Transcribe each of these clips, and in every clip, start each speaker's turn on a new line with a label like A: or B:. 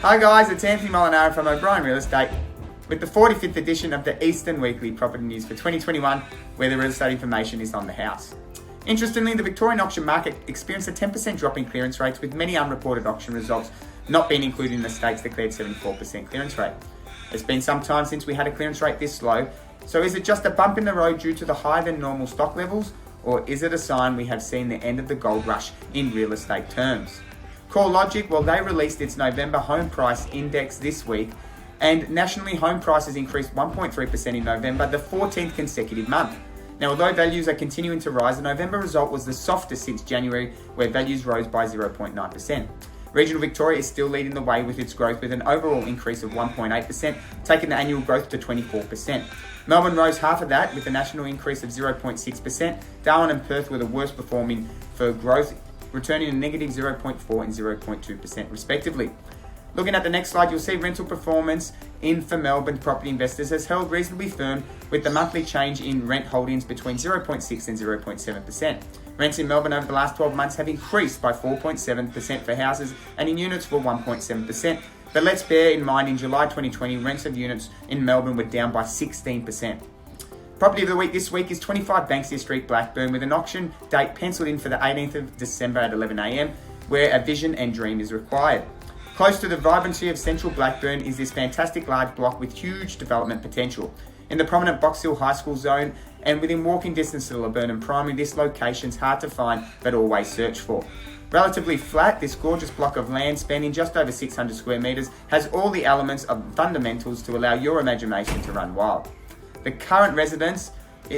A: Hi guys, it's Anthony Molinaro from O'Brien Real Estate with the 45th edition of the Eastern Weekly Property News for 2021, where the real estate information is on the house. Interestingly, the Victorian auction market experienced a 10% drop in clearance rates, with many unreported auction results not being included in the state's declared 74% clearance rate. It's been some time since we had a clearance rate this low, so is it just a bump in the road due to the higher than normal stock levels, or is it a sign we have seen the end of the gold rush in real estate terms? CoreLogic, well, they released its November home price index this week, and nationally home prices increased 1.3% in November, the 14th consecutive month. Now, although values are continuing to rise, the November result was the softest since January, where values rose by 0.9%. Regional Victoria is still leading the way with its growth, with an overall increase of 1.8%, taking the annual growth to 24%. Melbourne rose half of that with a national increase of 0.6%. Darwin and Perth were the worst performing for growth, returning a negative 0.4% and 0.2% respectively. Looking at the next slide, you'll see rental performance for Melbourne property investors has held reasonably firm, with the monthly change in rent holdings between 0.6 and 0.7%. Rents in Melbourne over the last 12 months have increased by 4.7% for houses and in units for 1.7%. But let's bear in mind, in July 2020, rents of units in Melbourne were down by 16%. Property of the week this week is 25 Banksia Street, Blackburn, with an auction date penciled in for the 18th of December at 11 a.m, where a vision and dream is required. Close to the vibrancy of central Blackburn is this fantastic large block with huge development potential. In the prominent Box Hill High School zone and within walking distance to the Laburnum Primary, this location is hard to find but always search for. Relatively flat, this gorgeous block of land spanning just over 600 square metres has all the elements of fundamentals to allow your imagination to run wild. The current residence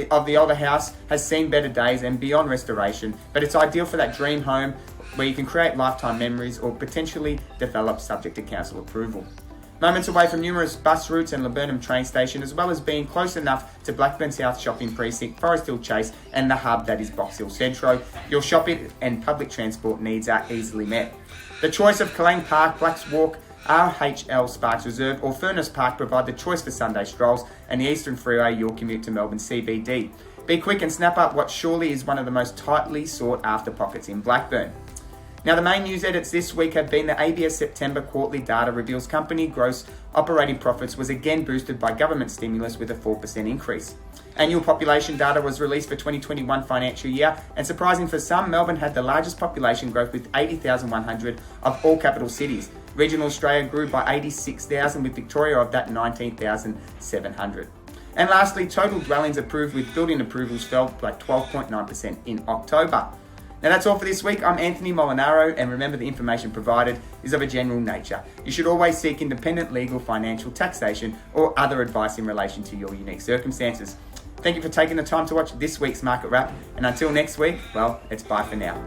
A: of the older house has seen better days and beyond restoration, but it's ideal for that dream home where you can create lifetime memories or potentially develop subject to council approval. Moments away from numerous bus routes and Laburnum train station, as well as being close enough to Blackburn South Shopping Precinct, Forest Hill Chase and the hub that is Box Hill Centro, your shopping and public transport needs are easily met. The choice of Kalang Park, Blacks Walk, RHL Sparks Reserve or Furnace Park provide the choice for Sunday strolls, and the Eastern Freeway your commute to Melbourne CBD. Be quick and snap up what surely is one of the most tightly sought after pockets in Blackburn. Now, the main news edits this week have been the ABS September quarterly data reveals company gross operating profits was again boosted by government stimulus with a 4% increase. Annual population data was released for 2021 financial year, and surprising for some, Melbourne had the largest population growth with 80,100 of all capital cities. Regional Australia grew by 86,000, with Victoria of that 19,700. And lastly, total dwellings approved with building approvals fell by 12.9% in October. Now that's all for this week. I'm Anthony Molinaro, and remember, the information provided is of a general nature. You should always seek independent legal, financial, taxation or other advice in relation to your unique circumstances. Thank you for taking the time to watch this week's Market Wrap, and until next week, well, it's bye for now.